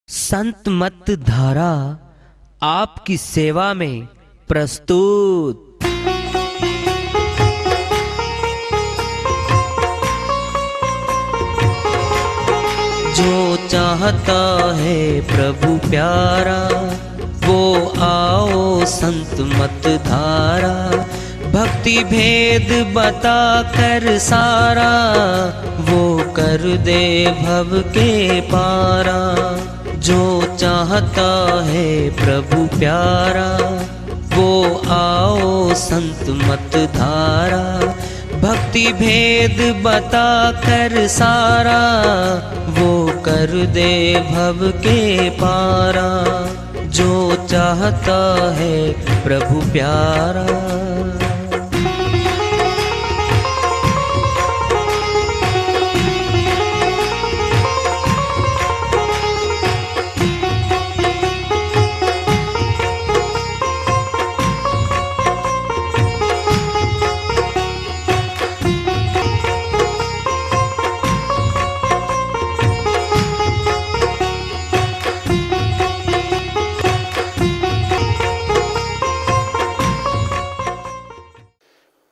संत मत धारा आपकी सेवा में प्रस्तुत। जो चाहता है प्रभु प्यारा वो आओ संत मत धारा। भक्ति भेद बता कर सारा वो कर दे भव के पारा। जो चाहता है प्रभु प्यारा वो आओ संत मत धारा। भक्ति भेद बता कर सारा वो कर दे भव के पारा। जो चाहता है प्रभु प्यारा।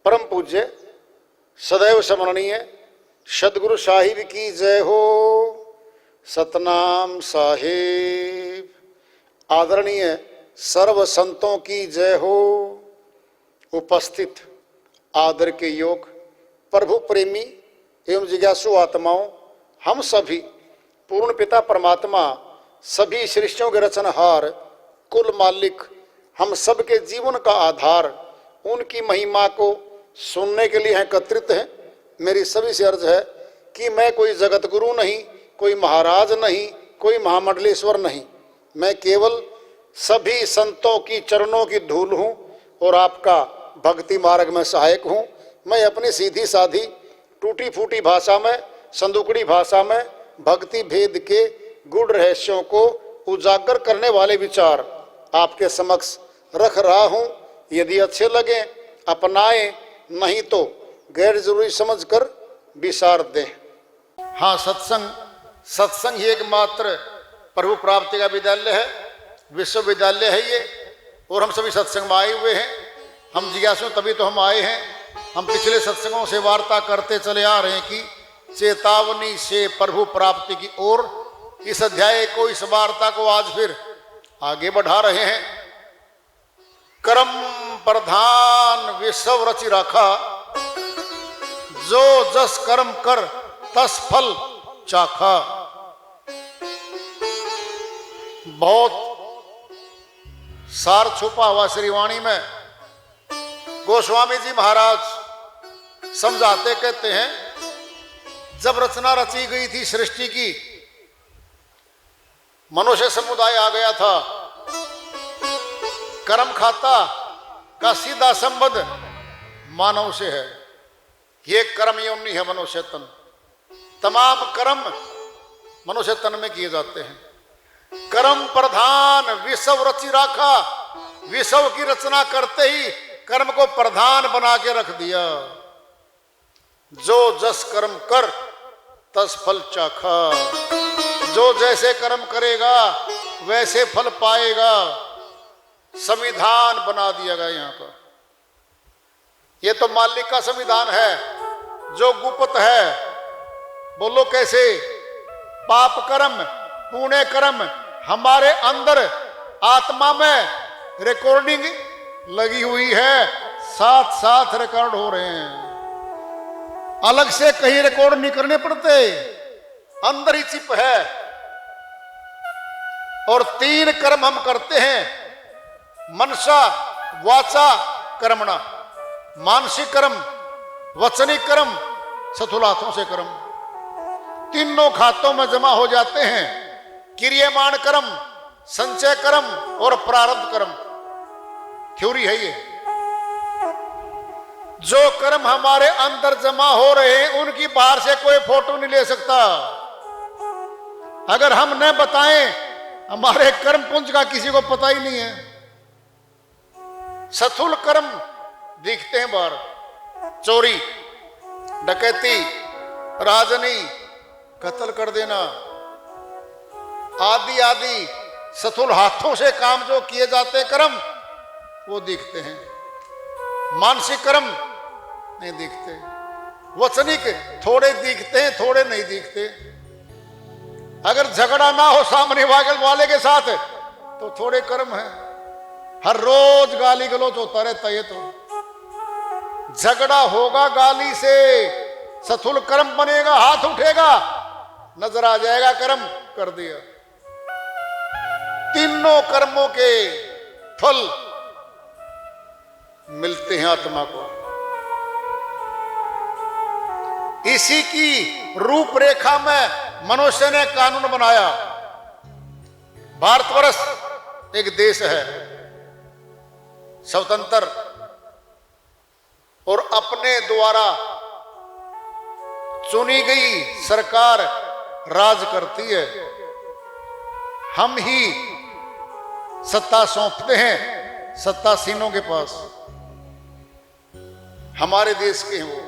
परम पूज्य सदैव स्मरणीय सदगुरु साहिब की जय हो। सतनाम साहिब। आदरणीय सर्व संतों की जय हो। उपस्थित आदर के योग प्रभु प्रेमी एवं जिज्ञासु आत्माओं, हम सभी पूर्ण पिता परमात्मा सभी सृष्टियों के रचनहार कुल मालिक हम सबके जीवन का आधार उनकी महिमा को सुनने के लिए एकत्रित हैं। मेरी सभी से अर्ज है कि मैं कोई जगत गुरु नहीं, कोई महाराज नहीं, कोई महामंडलेश्वर नहीं। मैं केवल सभी संतों की चरणों की धूल हूँ और आपका भक्ति मार्ग में सहायक हूँ। मैं अपनी सीधी साधी टूटी फूटी भाषा में, संदुकड़ी भाषा में भक्ति भेद के गूढ़ रहस्यों को उजागर करने वाले विचार आपके समक्ष रख रहा हूँ। यदि अच्छे लगे अपनाएं, नहीं तो गैर जरूरी समझकर विसार दें। हाँ, सत्संग ही एकमात्र प्रभु प्राप्ति का विद्यालय है, विश्वविद्यालय है ये। और हम सभी सत्संग में आए हुए हैं। हम जिज्ञासु तभी तो हम आए हैं। हम पिछले सत्संगों से वार्ता करते चले आ रहे हैं कि चेतावनी से प्रभु प्राप्ति की ओर इस अध्याय को, इस वार्ता को आज फिर आगे बढ़ा रहे हैं। कर्म प्रधान विश्व रचि राखा, जो जस कर्म कर तस फल चाखा। बहुत सार छुपा हुआ श्रीवाणी में गोस्वामी जी महाराज समझाते कहते हैं, जब रचना रची गई थी सृष्टि की, मनुष्य समुदाय आ गया था। कर्म खाता का सीधा संबंध मानव से है। ये कर्म योनि है मनुष्य तन। तमाम कर्म मनुष्य तन में किए जाते हैं। कर्म प्रधान विश्व रचि राखा, विश्व की रचना करते ही कर्म को प्रधान बना के रख दिया। जो जस कर्म कर तस फल चाखा, जो जैसे कर्म करेगा वैसे फल पाएगा। संविधान बना दिया गया यहाँ पर। ये तो मालिक का संविधान है जो गुप्त है। बोलो कैसे? पाप कर्म पुण्य कर्म हमारे अंदर आत्मा में रिकॉर्डिंग लगी हुई है, साथ साथ रिकॉर्ड हो रहे हैं। अलग से कहीं रिकॉर्ड नहीं करने पड़ते, अंदर ही चिप है। और 3 कर्म हम करते हैं, मनसा वाचा कर्मणा। मानसिक कर्म, वचनिक कर्म, स्थूल हाथों से कर्म। तीनों खातों में जमा हो जाते हैं। क्रियमाण कर्म, संचय कर्म और प्रारब्ध कर्म। थ्योरी है ये। जो कर्म हमारे अंदर जमा हो रहे हैं उनकी बाहर से कोई फोटो नहीं ले सकता। अगर हम न बताएं, हमारे कर्म पुंज का किसी को पता ही नहीं है। स्थूल कर्म दिखते हैं बाहर, चोरी, डकैती, राजनी, कत्ल कर देना, आदि आदि सथुल हाथों से काम जो किए जाते कर्म वो दिखते हैं, मानसिक कर्म नहीं दिखते, वचनिक थोड़े दिखते हैं, थोड़े नहीं दिखते। अगर झगड़ा ना हो सामने वाले के साथ तो थोड़े कर्म है, हर रोज गाली गलौज होता रहता है। तो झगड़ा होगा गाली से, सथुल कर्म बनेगा, हाथ उठेगा, नजर आ जाएगा कर्म कर दिया। तीनों कर्मों के फल मिलते हैं आत्मा को। इसी की रूपरेखा में मनुष्य ने कानून बनाया। भारतवर्ष एक देश है स्वतंत्र और अपने द्वारा चुनी गई सरकार राज करती है। हम ही सत्ता सौंपते हैं सत्तासीनों के पास, हमारे देश के हैं वो,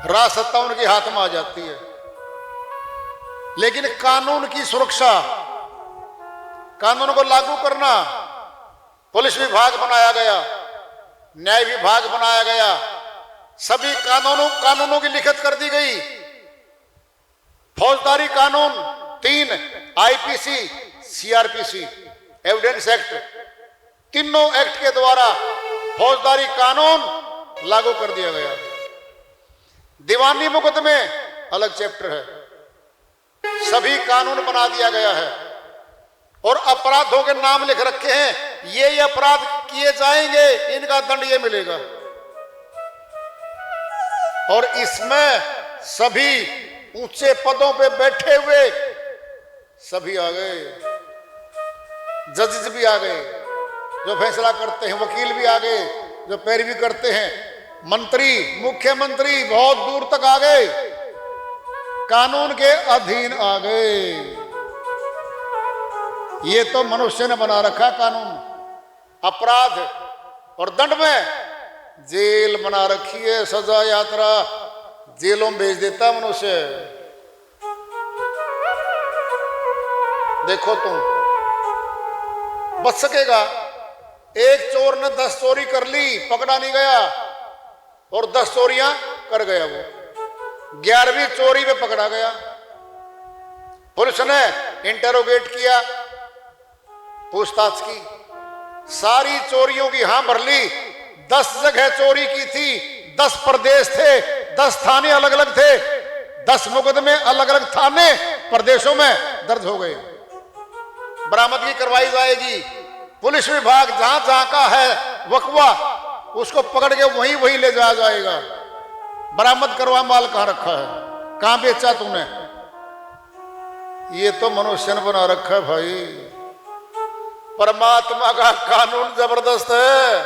राज सत्ता उनके हाथ में आ जाती है। लेकिन कानून की सुरक्षा, कानून को लागू करना, पुलिस विभाग बनाया गया, न्याय विभाग बनाया गया, सभी कानूनों की लिखत कर दी गई। फौजदारी कानून 3, आईपीसी, सीआरपीसी, एविडेंस एक्ट, तीनों एक्ट के द्वारा फौजदारी कानून लागू कर दिया गया। दीवानी मुकदमे अलग चैप्टर है, सभी कानून बना दिया गया है और अपराधों के नाम लिख रखे हैं, ये अपराध किए जाएंगे, इनका दंड ये मिलेगा। और इसमें सभी ऊंचे पदों पे बैठे हुए सभी आ गए, जजेस भी आ गए जो फैसला करते हैं, वकील भी आ गए जो पैरवी करते हैं, मंत्री, मुख्यमंत्री बहुत दूर तक आ गए, कानून के अधीन आ गए। ये तो मनुष्य ने बना रखा कानून। अपराध और दंड में जेल बना रखी है, सजा यात्रा, जेलों में भेज देता मनुष्य। देखो तुम बच सकेगा? एक चोर ने 10 चोरी कर ली, पकड़ा नहीं गया और 10 चोरियां कर गया वो, 11वीं चोरी में पकड़ा गया। पुलिस ने इंटरोगेट किया, पूछताछ की, सारी चोरियों की हां भर ली। 10 जगह चोरी की थी, 10 प्रदेश थे, 10 थाने अलग अलग थे, 10 मुकदमे अलग अलग थाने प्रदेशों में दर्ज हो गए। बरामदगी करवाई जाएगी। पुलिस विभाग जहां जहां का है वकवा, उसको पकड़ के वहीं वहीं ले जाया जाएगा। बरामद करवा माल कहां रखा है, कहां बेचा तूने? ये तो मनुष्य ने बना रखा है भाई। परमात्मा का कानून जबरदस्त है,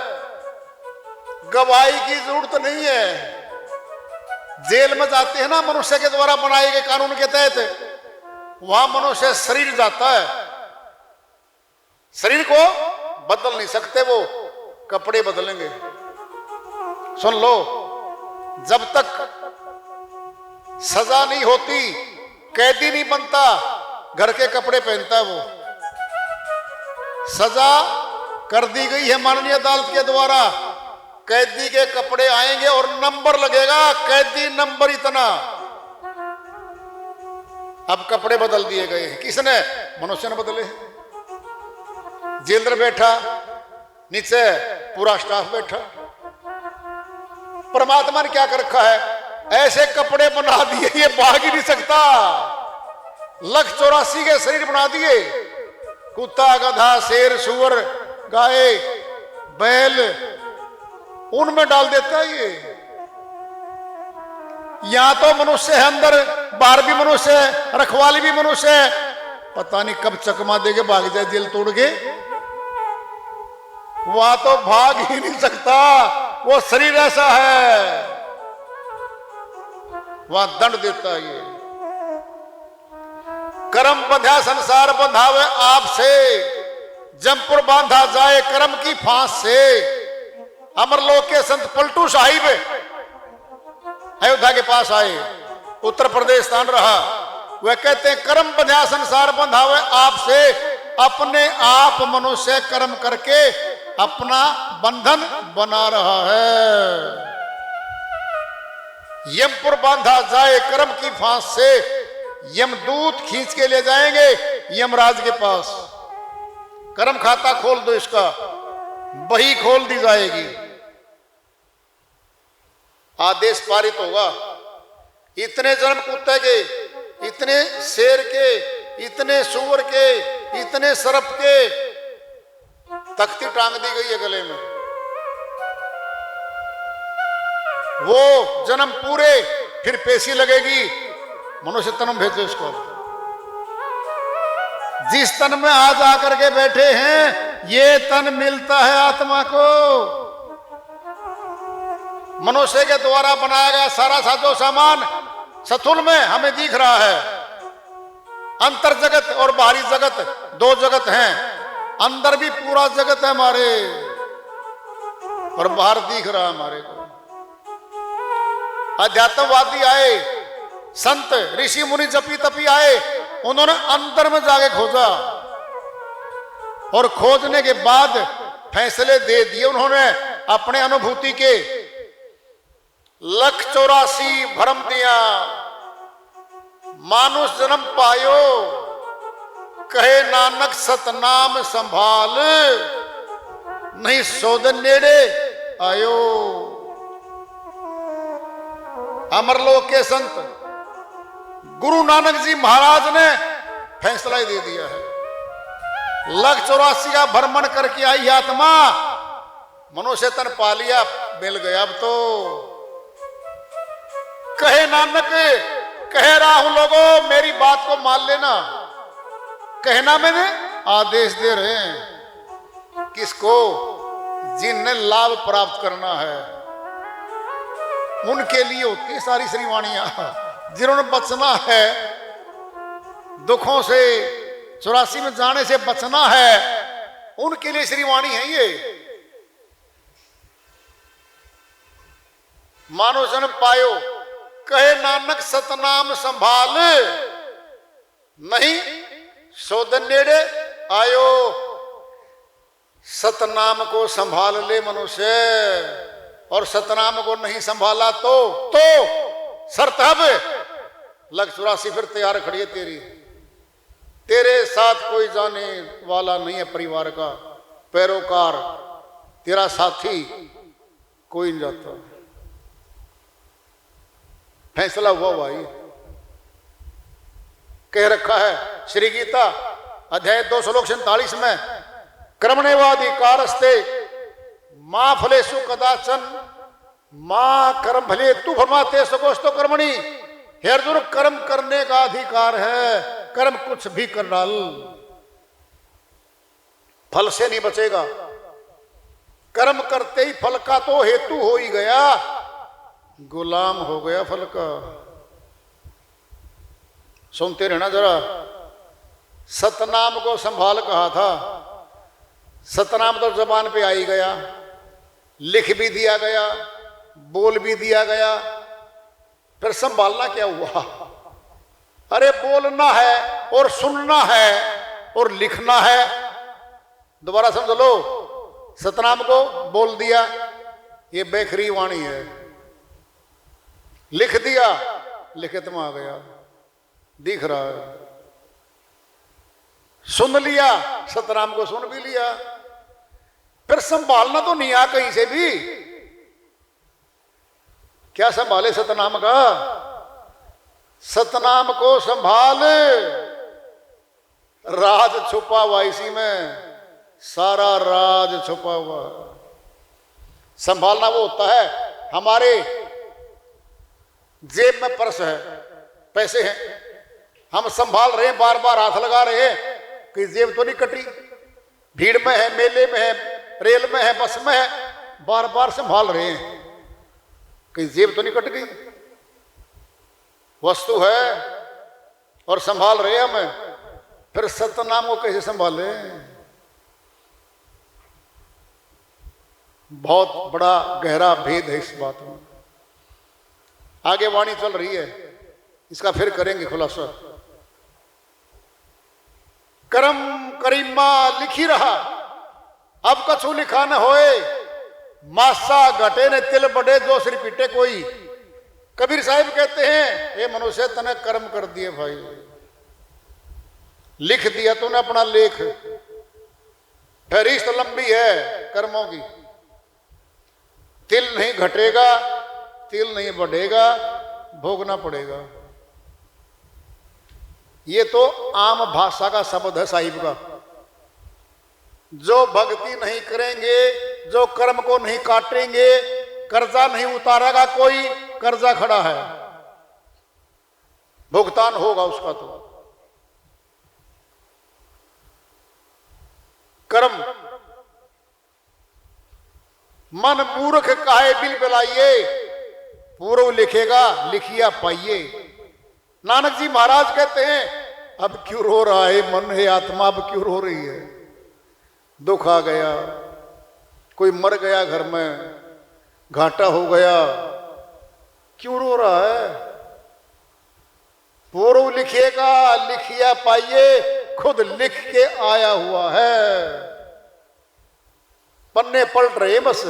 गवाही की जरूरत नहीं है। जेल में जाते हैं ना मनुष्य के द्वारा बनाए गए कानून के तहत, वहां मनुष्य शरीर जाता है, शरीर को बदल नहीं सकते, वो कपड़े बदलेंगे। सुन लो, जब तक सजा नहीं होती कैदी नहीं बनता, घर के कपड़े पहनता है वो। सजा कर दी गई है माननीय अदालत के द्वारा, कैदी के कपड़े आएंगे और नंबर लगेगा, कैदी नंबर इतना। अब कपड़े बदल दिए गए हैं, किसने? मनुष्य ने बदले। जेल में बैठा, नीचे पूरा स्टाफ बैठा। परमात्मा ने क्या कर रखा है? ऐसे कपड़े बना दिए ये भाग ही नहीं सकता। 184 के शरीर बना दिए, कुत्ता, गधा, शेर, सुअर, गाय, बैल, उनमें डाल देता है ये। यहां तो मनुष्य है अंदर, बाहर भी मनुष्य है, रखवाली भी मनुष्य है। पता नहीं कब चकमा देके भाग जाए जेल तोड़ के। वहां तो भाग ही नहीं सकता, वो शरीर ऐसा है, वहां दंड देता है ये। कर्म बंधा संसार बंधावे आपसे, जमपुर बांधा जाए कर्म की फांस से। अमरलोक के संत पलटू साहिब अयोध्या के पास आए, उत्तर प्रदेश स्थान रहा, वह कहते हैं कर्म बंधा संसार बंधावे आपसे, अपने आप मनुष्य कर्म करके अपना बंधन बना रहा है। यमपुर बांधा जाए कर्म की फांस से, यमदूत खींच के ले जाएंगे यमराज के पास। कर्म खाता खोल दो इसका, बही खोल दी जाएगी, आदेश पारित होगा। इतने जन्म कुत्ते के, इतने शेर के, इतने सूअर के, इतने सर्प के, तख्ती टांग दी गई है गले में। वो जन्म पूरे, फिर पेशी लगेगी, मनुष्य तन में भेजो इसको। जिस तन में आज आकर के बैठे हैं, ये तन मिलता है आत्मा को। मनुष्य के द्वारा बनाया गया सारा साजो सामान सथुल में हमें दिख रहा है। अंतर जगत और बाहरी जगत दो जगत हैं। अंदर भी पूरा जगत है हमारे, और बाहर दिख रहा है हमारे को। अध्यात्मवादी आए, संत ऋषि मुनि जपी तपी आए, उन्होंने अंदर में जाके खोजा, और खोजने के बाद फैसले दे दिए उन्होंने अपने अनुभूति के। 184 भ्रम दिया, मानुष जन्म पायो, कहे नानक सतनाम संभाल, नहीं सौदन नेड़े आयो। अमरलोक के संत गुरु नानक जी महाराज ने फैसला ही दे दिया है। 184 का भ्रमण करके आई आत्मा, मनुष्य तन पा लिया, मिल गया। अब तो कहे नानक, कह रहा हूं लोगों मेरी बात को मान लेना। कहना मैंने आदेश दे रहे हैं किसको? जिनने लाभ प्राप्त करना है उनके लिए होती है सारी श्रीवाणियां। जिन्होंने बचना है दुखों से, 84 में जाने से बचना है, उनके लिए श्रीवाणी है ये। मानो जन्म पायो, कहे नानक सतनाम संभाल, नहीं सौदन नेड़े आयो। सतनाम को संभाल ले मनुष्य, और सतनाम को नहीं संभाला तो शर्त अब 184 फिर तैयार खड़ी है तेरी। तेरे साथ कोई जाने वाला नहीं है परिवार का, पैरोकार तेरा साथी कोई नहीं जाता। फैसला हुआ भाई, कह रखा है श्री गीता अध्याय 2 श्लोक 47 में, कर्मण्येवाधिकारस्ते मां फलेषु कदाचन मां कर्म भले तू फलमाते सकोस्तो कर्मणि। हे अर्जुन, कर्म करने का अधिकार है, कर्म कुछ भी कर डाल, फल से नहीं बचेगा। कर्म करते ही फल का तो हेतु हो ही गया, गुलाम हो गया फल का। सुनते रहना जरा, सतनाम को संभाल कहा था। सतनाम तो जबान पे आ ही गया, लिख भी दिया गया, बोल भी दिया गया, फिर संभालना क्या हुआ? अरे बोलना है और सुनना है और लिखना है। दोबारा समझ लो, सतनाम को बोल दिया, ये बेखरी वाणी है। लिख दिया, लिखित में आ गया, दिख रहा है। सुन लिया, सतनाम को सुन भी लिया, फिर संभालना तो नहीं आ कहीं से भी। क्या संभाले सतनाम का? सतनाम को संभाल, राज छुपा हुआ इसी में, सारा राज छुपा हुआ। संभालना वो होता है, हमारे जेब में पर्स है, पैसे हैं, हम संभाल रहे हैं, बार बार हाथ लगा रहे हैं कि जेब तो नहीं कटी, भीड़ में है, मेले में है, रेल में है, बस में है, बार बार संभाल रहे हैं कि जेब तो नहीं कट गई। वस्तु है और संभाल रहे हैं हमें, फिर सतनाम को कैसे संभाले? बहुत बड़ा गहरा भेद है इस बात में। आगे वाणी चल रही है, इसका फिर करेंगे खुलासा। कर्म करीमा लिखी रहा, अब कछु लिखा न होए। मासा घटे ने तिल बढ़े, जो सिर पीटे कोई। कबीर साहिब कहते हैं, ये मनुष्य तने कर्म कर दिए भाई, लिख दिया तूने अपना लेख, फहरिस्त लंबी है कर्मों की। तिल नहीं घटेगा, तिल नहीं बढ़ेगा, भोगना पड़ेगा। ये तो आम भाषा का शब्द है साहिब का। जो भक्ति नहीं करेंगे, जो कर्म को नहीं काटेंगे, कर्जा नहीं उतारेगा कोई, कर्जा खड़ा है, भुगतान होगा उसका। तो कर्म मन मूर्ख काहे बिल बिलाइए, पूर्व लिखेगा लिखिया पाइए। नानक जी महाराज कहते हैं, अब क्यों रो रहा है मन है आत्मा, अब क्यों रो रही है? दुख आ गया, कोई मर गया घर में, घाटा हो गया, क्यों रो रहा है? पूर्व लिखेगा लिखिया पाइए, खुद लिख के आया हुआ है। पन्ने पलट रहे, बस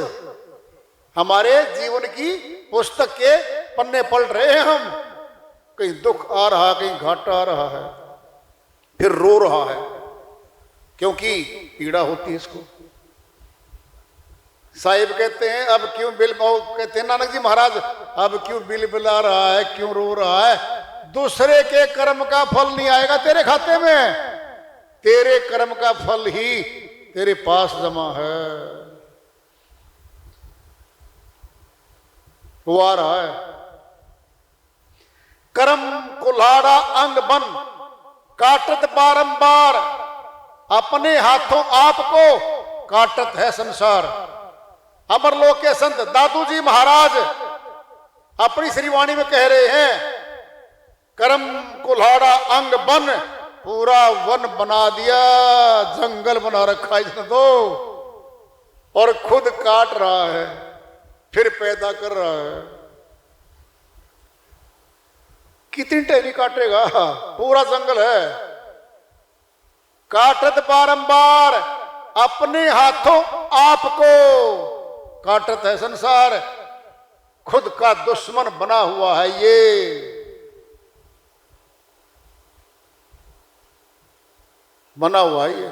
हमारे जीवन की पुस्तक के पन्ने पलट रहे हैं हम। कहीं दुख आ रहा, कहीं घाटा आ रहा है, फिर रो रहा है, क्योंकि पीड़ा होती है इसको। साहिब कहते हैं, अब क्यों बिल, कहते हैं नानक जी महाराज, अब क्यों बिल बिला रहा है, क्यों रो रहा है? दूसरे के कर्म का फल नहीं आएगा तेरे खाते में, तेरे कर्म का फल ही तेरे पास जमा है। वो आ रहा है। कर्म कुल्हाड़ा अंग बन, काटत बारंबार, अपने हाथों आपको काटत है संसार। अमरलोक के संत दादू जी महाराज अपनी श्रीवाणी में कह रहे हैं, कर्म कुल्हाड़ा अंग बन, पूरा वन बना दिया, जंगल बना रखा इसने तो, और खुद काट रहा है, फिर पैदा कर रहा है। कितनी टहनी काटेगा? पूरा जंगल है। काटत बारंबार, अपने हाथों आपको काटत है संसार, खुद का दुश्मन बना हुआ है ये, बना हुआ है ये।